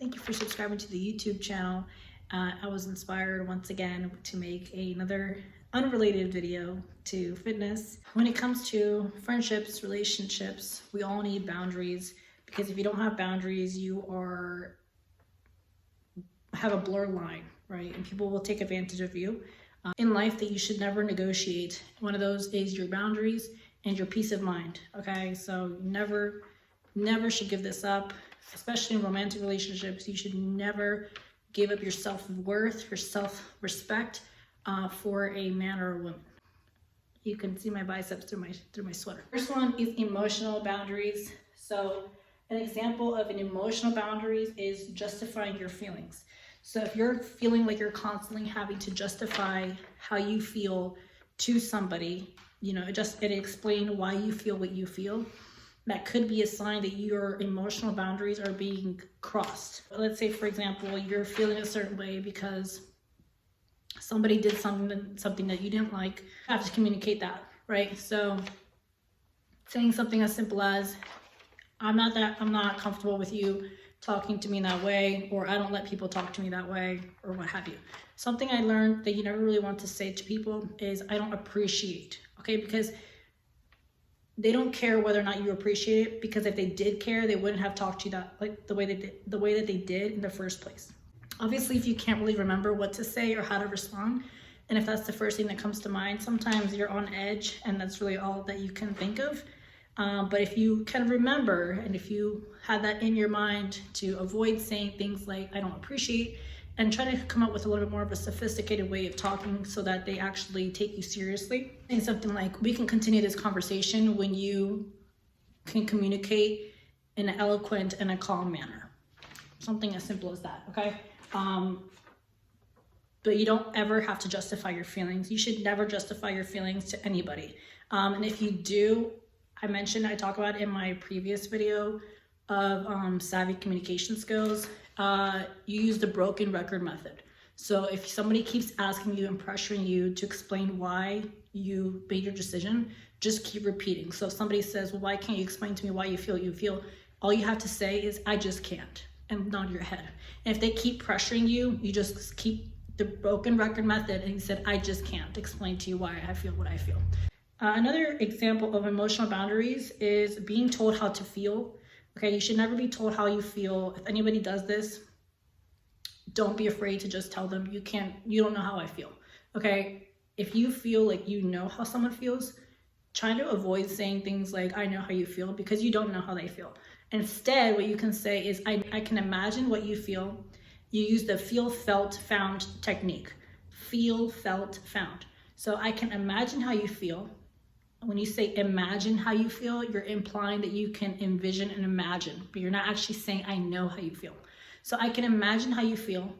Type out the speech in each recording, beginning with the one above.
Thank you for subscribing to the YouTube channel. I was inspired once again to make another unrelated video to fitness. When it comes to friendships, relationships, we all need boundaries, because if you don't have boundaries, you have a blurred line, right? And people will take advantage of you. In life, that you should never negotiate. One of those is your boundaries and your peace of mind. Okay, so never should give this up, especially in romantic relationships. You should never give up your self-worth, your self-respect for a man or a woman. You can see my biceps through my sweater. First one is emotional boundaries. So an example of an emotional boundaries is justifying your feelings. So if you're feeling like you're constantly having to justify how you feel to somebody, and explain why you feel what you feel, that could be a sign that your emotional boundaries are being crossed. Let's say, for example, you're feeling a certain way because somebody did something that you didn't like. You have to communicate that, right? So saying something as simple as, I'm not comfortable with you talking to me in that way, or I don't let people talk to me that way, or what have you. Something I learned that you never really want to say to people is, I don't appreciate, okay? Because they don't care whether or not you appreciate it, because if they did care, they wouldn't have talked to you the way that they did in the first place. Obviously, if you can't really remember what to say or how to respond, and if that's the first thing that comes to mind, sometimes you're on edge and that's really all that you can think of. But if you can remember, and if you have that in your mind, to avoid saying things like, I don't appreciate, and try to come up with a little bit more of a sophisticated way of talking so that they actually take you seriously. And something like, we can continue this conversation when you can communicate in an eloquent and a calm manner. Something as simple as that, okay? But you don't ever have to justify your feelings. You should never justify your feelings to anybody. And if you do, I talk about in my previous video of savvy communication skills, you use the broken record method. So if somebody keeps asking you and pressuring you to explain why you made your decision, just keep repeating. So if somebody says, well, why can't you explain to me why you feel, all you have to say is, I just can't, and nod your head. And if they keep pressuring you, you just keep the broken record method, and you said, I just can't explain to you why I feel what I feel. Another example of emotional boundaries is being told how to feel. Okay, you should never be told how you feel. If anybody does this, don't be afraid to just tell them, you don't know how I feel. Okay, if you feel like you know how someone feels, try to avoid saying things like, I know how you feel, because you don't know how they feel. Instead, what you can say is, I can imagine what you feel. You use the feel, felt, found technique. Feel, felt, found. So I can imagine how you feel. When you say imagine how you feel, you're implying that you can envision and imagine, but you're not actually saying, I know how you feel. So I can imagine how you feel.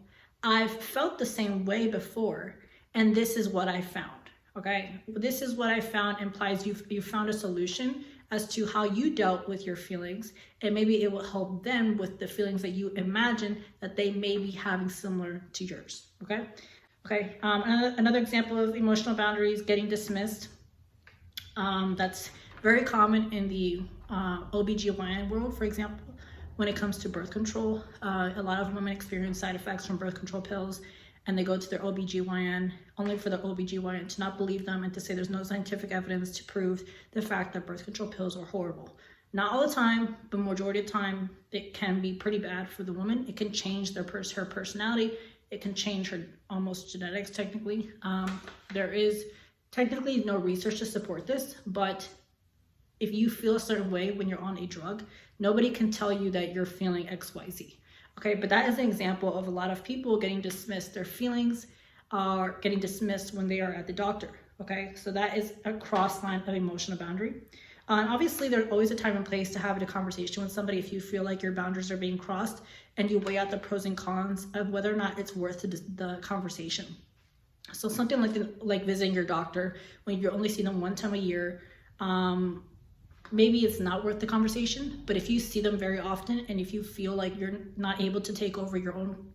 I've felt the same way before, and this is what I found, okay? This is what I found implies you found a solution as to how you dealt with your feelings, and maybe it will help them with the feelings that you imagine that they may be having similar to yours, okay? Okay, another example of emotional boundaries, getting dismissed. That's very common in the OBGYN world, for example, when it comes to birth control. A lot of women experience side effects from birth control pills, and they go to their OBGYN only for the OBGYN to not believe them and to say there's no scientific evidence to prove the fact that birth control pills are horrible. Not all the time, but majority of the time, it can be pretty bad for the woman. It can change her personality. It can change her almost genetics, technically. There is technically no research to support this, but if you feel a certain way when you're on a drug, nobody can tell you that you're feeling XYZ. Okay, but that is an example of a lot of people getting dismissed. Their feelings are getting dismissed when they are at the doctor. Okay, so that is a cross line of emotional boundary. Obviously, there's always a time and place to have a conversation with somebody if you feel like your boundaries are being crossed, and you weigh out the pros and cons of whether or not it's worth the conversation. So something like visiting your doctor when you're only seeing them one time a year, maybe it's not worth the conversation. But if you see them very often, and if you feel like you're not able to take over your own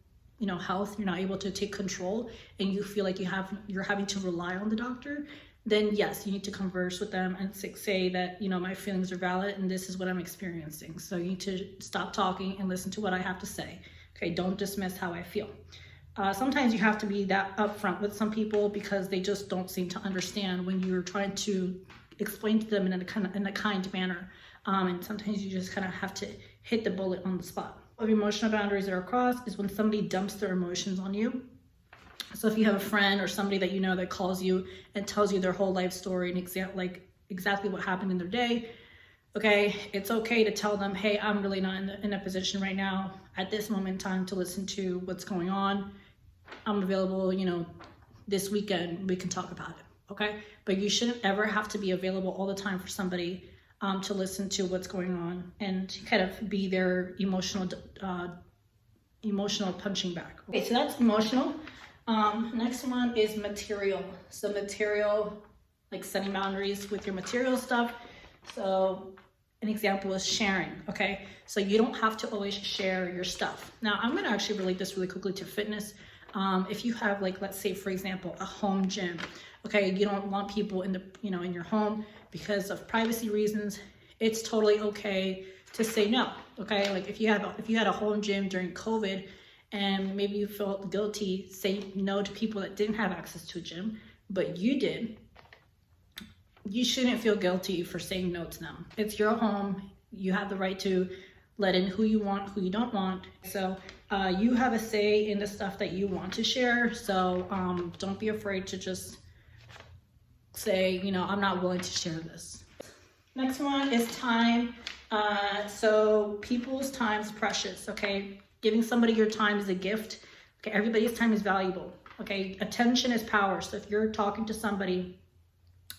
health, you're not able to take control, and you feel like you're having to rely on the doctor, then yes, you need to converse with them and say that, my feelings are valid and this is what I'm experiencing. So you need to stop talking and listen to what I have to say. Okay, don't dismiss how I feel. Sometimes you have to be that upfront with some people because they just don't seem to understand when you're trying to explain to them in a kind manner. And sometimes you just kind of have to hit the bullet on the spot. Emotional boundaries that are crossed is when somebody dumps their emotions on you. So if you have a friend or somebody that you know that calls you and tells you their whole life story and exactly what happened in their day, okay, it's okay to tell them, hey, I'm really not in a position right now at this moment in time to listen to what's going on. I'm available, this weekend, we can talk about it, okay? But you shouldn't ever have to be available all the time for somebody to listen to what's going on and kind of be their emotional punching bag. Okay, so that's emotional. Next one is material. So material, like setting boundaries with your material stuff. So an example is sharing, okay? So you don't have to always share your stuff. Now, I'm gonna actually relate this really quickly to fitness. If you have, like, let's say, for example, a home gym, okay, you don't want people in your home because of privacy reasons. It's totally okay to say no, okay? Like if you had a home gym during COVID and maybe you felt guilty, say no to people that didn't have access to a gym, but you did. You shouldn't feel guilty for saying no to them. It's your home. You have the right to let in who you want, who you don't want. So you have a say in the stuff that you want to share. So don't be afraid to just say, I'm not willing to share this. Next one is time. So people's time is precious, okay? Giving somebody your time is a gift. Okay, everybody's time is valuable. Okay, attention is power. So if you're talking to somebody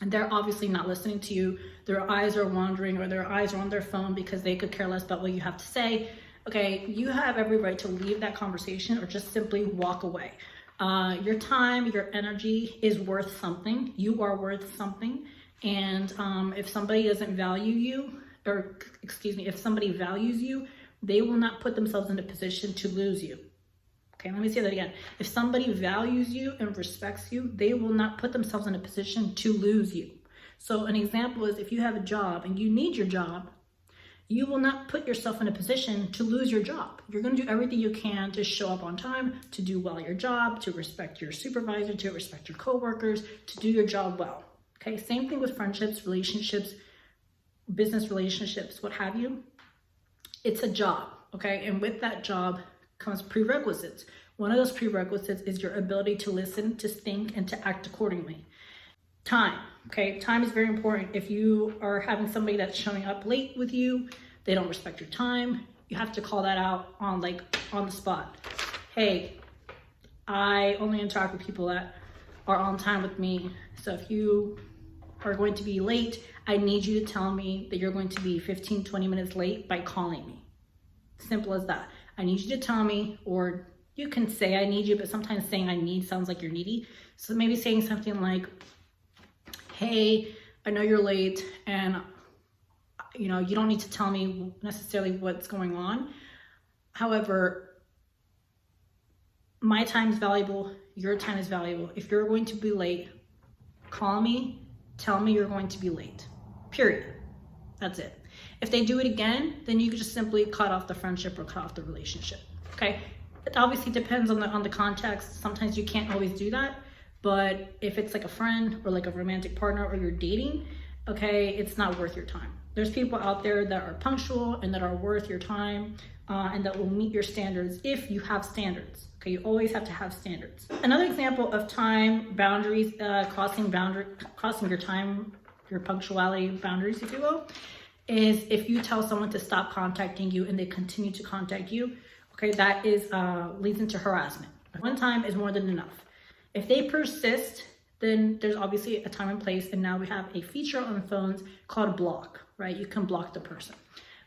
and they're obviously not listening to you, their eyes are wandering or their eyes are on their phone because they could care less about what you have to say, okay, you have every right to leave that conversation or just simply walk away. Your time, your energy is worth something. You are worth something. And if somebody doesn't value you, if somebody values you, they will not put themselves in a position to lose you. Okay, let me say that again. If somebody values you and respects you, they will not put themselves in a position to lose you. So an example is if you have a job and you need your job, you will not put yourself in a position to lose your job. You're going to do everything you can to show up on time, to do well your job, to respect your supervisor, to respect your coworkers, to do your job well. Okay, same thing with friendships, relationships, business relationships, what have you. It's a job, okay? And with that job comes prerequisites. One of those prerequisites is your ability to listen, to think, and to act accordingly. Time, okay? Time is very important. If you are having somebody that's showing up late with you, they don't respect your time, you have to call that out on the spot. Hey, I only interact with people that are on time with me. So if you are going to be late, I need you to tell me that you're going to be 15, 20 minutes late by calling me. Simple as that. I need you to tell me, or you can say I need you, but sometimes saying I need sounds like you're needy. So maybe saying something like, hey, I know you're late and you don't need to tell me necessarily what's going on. However, my time is valuable, your time is valuable. If you're going to be late, call me, tell me you're going to be late, period. That's it. If they do it again, then you could just simply cut off the friendship or cut off the relationship, okay? It obviously depends on the context. Sometimes you can't always do that, but if it's like a friend or like a romantic partner or you're dating, okay, it's not worth your time. There's people out there that are punctual and that are worth your time and that will meet your standards if you have standards. Okay, you always have to have standards. Another example of time boundaries, crossing your time, your punctuality boundaries, if you will, is if you tell someone to stop contacting you and they continue to contact you, okay, that is leads into harassment. One time is more than enough. If they persist, then there's obviously a time and place, and now we have a feature on phones called block, right? You can block the person.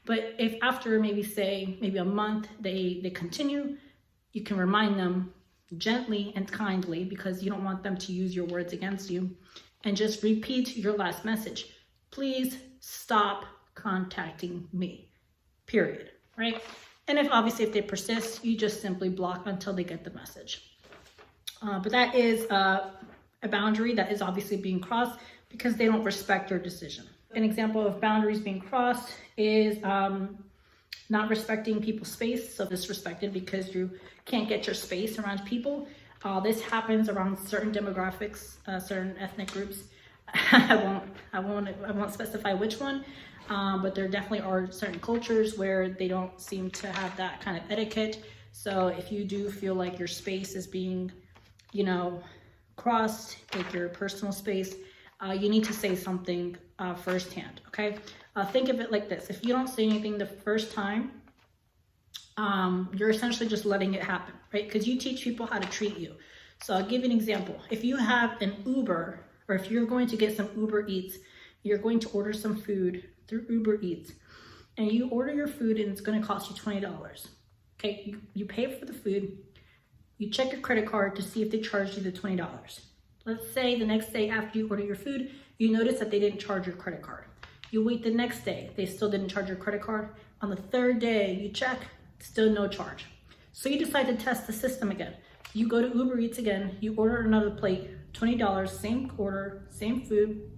But if after maybe a month they continue, you can remind them gently and kindly, because you don't want them to use your words against you, and just repeat your last message. Please stop contacting me, period, right? And if they persist, you just simply block until they get the message. But that is a boundary that is obviously being crossed because they don't respect your decision. An example of boundaries being crossed is Not respecting people's space, so disrespected because you can't get your space around people. This happens around certain demographics, certain ethnic groups. I won't specify which one, but there definitely are certain cultures where they don't seem to have that kind of etiquette. So if you do feel like your space is being, crossed, like your personal space, you need to say something firsthand, okay? Think of it like this. If you don't say anything the first time, you're essentially just letting it happen, right? Because you teach people how to treat you. So I'll give you an example. If you have an Uber, or if you're going to get some Uber Eats, you're going to order some food through Uber Eats, and you order your food and it's going to cost you $20. Okay, you pay for the food, you check your credit card to see if they charged you the $20. Let's say the next day after you order your food, you notice that they didn't charge your credit card. You wait the next day, they still didn't charge your credit card. On the third day, you check, still no charge. So you decide to test the system again. You go to Uber Eats again, you order another plate, $20, same order, same food,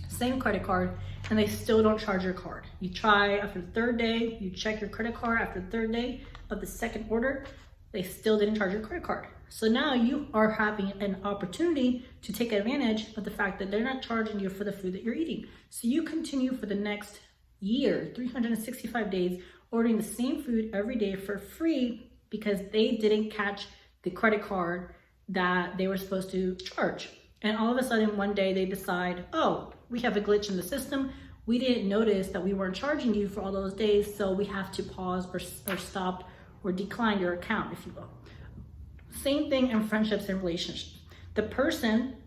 same credit card, and they still don't charge your card. You try after the third day, you check your credit card after the third day of the second order, they still didn't charge your credit card. So now you are having an opportunity to take advantage of the fact that they're not charging you for the food that you're eating. So you continue for the next year, 365 days, ordering the same food every day for free because they didn't catch the credit card that they were supposed to charge. And all of a sudden one day they decide, oh, we have a glitch in the system. We didn't notice that we weren't charging you for all those days, so we have to pause or stop or decline your account, if you will. Same thing in friendships and relationships. The person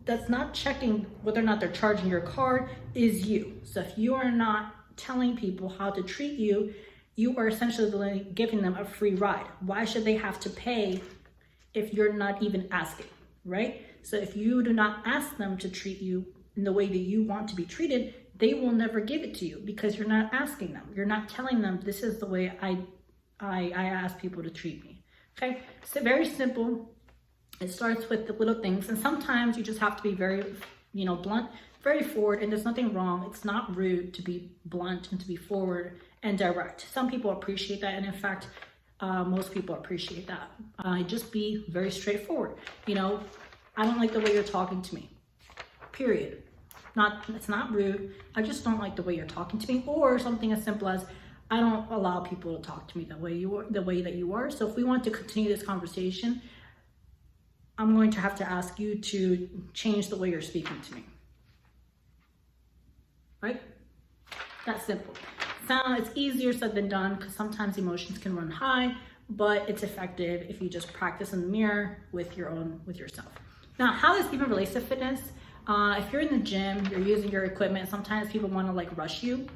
that's not checking whether or not they're charging your card is you. So if you are not telling people how to treat you, you are essentially giving them a free ride. Why should they have to pay if you're not even asking, right? So if you do not ask them to treat you in the way that you want to be treated, they will never give it to you because you're not asking them. You're not telling them this is the way I ask people to treat me. Okay, so very simple. It starts with the little things, and sometimes you just have to be very, blunt, very forward, and there's nothing wrong. It's not rude to be blunt and to be forward and direct. Some people appreciate that, and in fact, most people appreciate that. Just be very straightforward. I don't like the way you're talking to me, period. It's not rude. I just don't like the way you're talking to me, or something as simple as, I don't allow people to talk to me the way that you are. So if we want to continue this conversation, I'm going to have to ask you to change the way you're speaking to me. Right? That's simple. It's easier said than done because sometimes emotions can run high, but it's effective if you just practice in the mirror with yourself. Now, how this even relates to fitness? If you're in the gym, you're using your equipment, sometimes people want to rush you.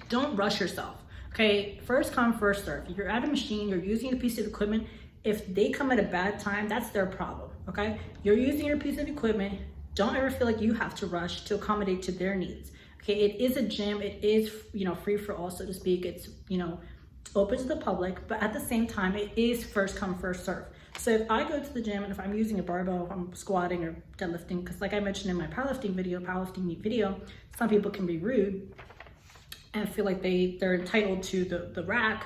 Don't rush yourself, okay? First come, first serve. If you're at a machine, you're using a piece of equipment, if they come at a bad time, that's their problem, okay? You're using your piece of equipment, don't ever feel like you have to rush to accommodate to their needs, okay? It is a gym, it is, free for all, so to speak. It's, open to the public, but at the same time, it is first come, first serve. So if I go to the gym and if I'm using a barbell, I'm squatting or deadlifting, because like I mentioned in my powerlifting video, some people can be rude and feel like they're entitled to the rack.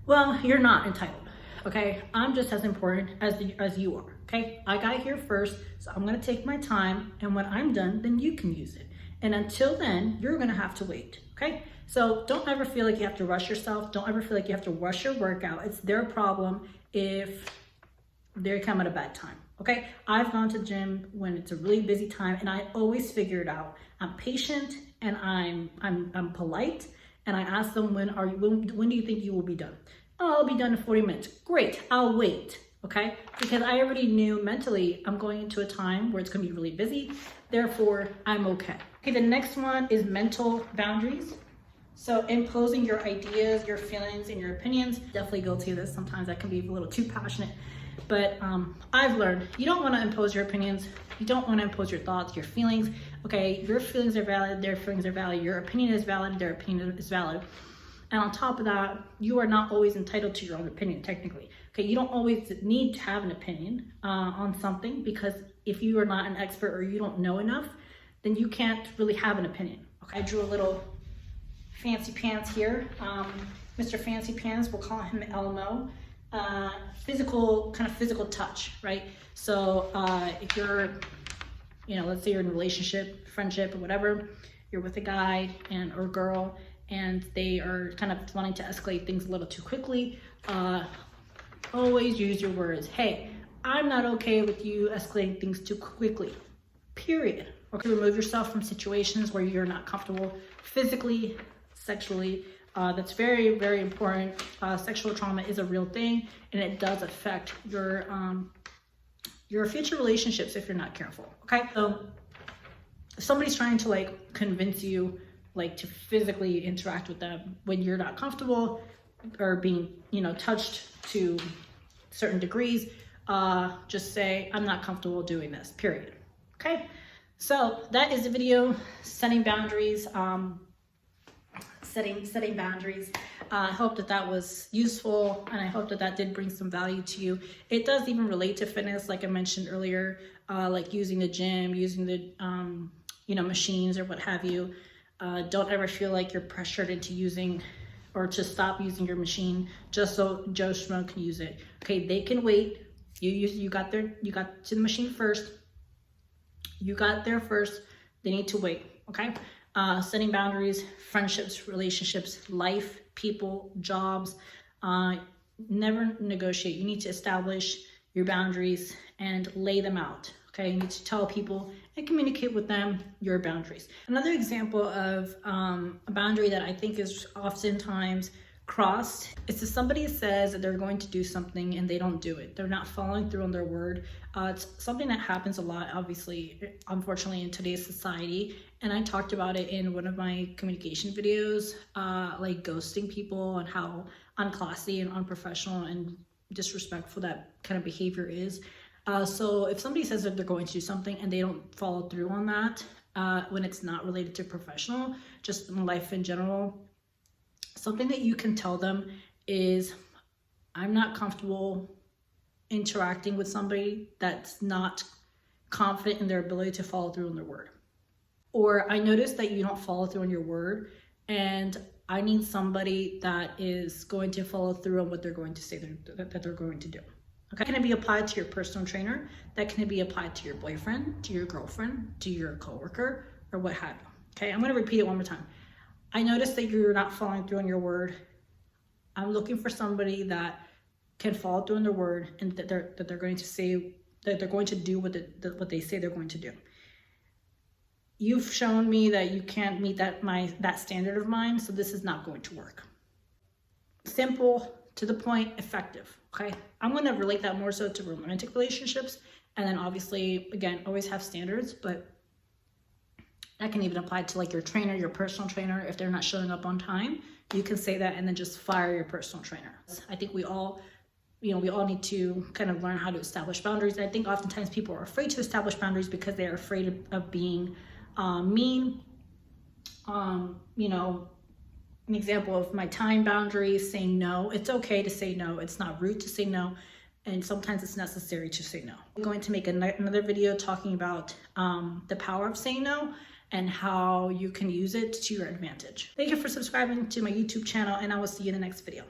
Well, you're not entitled, okay? I'm just as important as you are, okay? I got here first, so I'm gonna take my time, and when I'm done, then you can use it. And until then, you're gonna have to wait, okay? So don't ever feel like you have to rush yourself. Don't ever feel like you have to rush your workout. It's their problem if they come at a bad time, okay? I've gone to the gym when it's a really busy time, and I always figure it out. I'm patient, and I'm polite, and I ask them, when do you think you will be done? Oh, I'll be done in 40 minutes. Great, I'll wait, okay? Because I already knew mentally I'm going into a time where it's gonna be really busy, therefore I'm okay. Okay, the next one is mental boundaries. So imposing your ideas, your feelings, and your opinions. Definitely guilty of this. Sometimes I can be a little too passionate, but I've learned you don't want to impose your opinions. You don't want to impose your thoughts, your feelings. Okay, your feelings are valid, their feelings are valid. Your opinion is valid, their opinion is valid. And on top of that, you are not always entitled to your own opinion, technically. Okay, you don't always need to have an opinion on something, because if you are not an expert or you don't know enough, then you can't really have an opinion. Okay, I drew a little Fancy Pants here. Mr. Fancy Pants, we'll call him Elmo. Physical touch, right? So if you're, let's say you're in a relationship, friendship, or whatever, you're with a guy or girl, and they are kind of wanting to escalate things a little too quickly, always use your words. Hey, I'm not okay with you escalating things too quickly, period. Okay, remove yourself from situations where you're not comfortable physically, sexually. That's very, very important. Sexual trauma is a real thing, and it does affect your future relationships if you're not careful. Okay, so if somebody's trying to convince you to physically interact with them when you're not comfortable or being touched to certain degrees, just say, I'm not comfortable doing this, period. Okay, so that is the video, setting boundaries. Setting boundaries. I hope that was useful, and I hope that did bring some value to you. It does even relate to fitness, like I mentioned earlier, like using the gym, using the machines or what have you. Don't ever feel like you're pressured into using or to stop using your machine just so Joe Schmo can use it. Okay, they can wait. You got to the machine first. You got there first. They need to wait. Okay. Setting boundaries, friendships, relationships, life, people, jobs. Never negotiate. You need to establish your boundaries and lay them out. Okay, you need to tell people and communicate with them your boundaries. Another example of a boundary that I think is oftentimes crossed is if somebody says that they're going to do something and they don't do it. They're not following through on their word. It's something that happens a lot, obviously, unfortunately, in today's society. And I talked about it in one of my communication videos, like ghosting people and how unclassy and unprofessional and disrespectful that kind of behavior is. So if somebody says that they're going to do something and they don't follow through on that, when it's not related to professional, just in life in general, something that you can tell them is, I'm not comfortable interacting with somebody that's not confident in their ability to follow through on their word. Or I noticed that you don't follow through on your word, and I need somebody that is going to follow through on what they're going to say that they're going to do. Okay, that can be applied to your personal trainer. That can be applied to your boyfriend, to your girlfriend, to your coworker, or what have you. Okay, I'm going to repeat it one more time. I noticed that you're not following through on your word. I'm looking for somebody that can follow through on their word, and that they're going to say that they're going to do what they say they're going to do. You've shown me that you can't meet that standard of mine, so this is not going to work. Simple, to the point, effective. Okay, I'm going to relate that more so to romantic relationships, and then obviously, again, always have standards, but that can even apply to your trainer, your personal trainer. If they're not showing up on time, you can say that and then just fire your personal trainer. I think we all need to kind of learn how to establish boundaries. And I think oftentimes people are afraid to establish boundaries because they're afraid of being mean. An example of my time boundaries, saying no. It's okay to say no. It's not rude to say no. And sometimes it's necessary to say no. I'm going to make another video talking about the power of saying no and how you can use it to your advantage. Thank you for subscribing to my YouTube channel, and I will see you in the next video.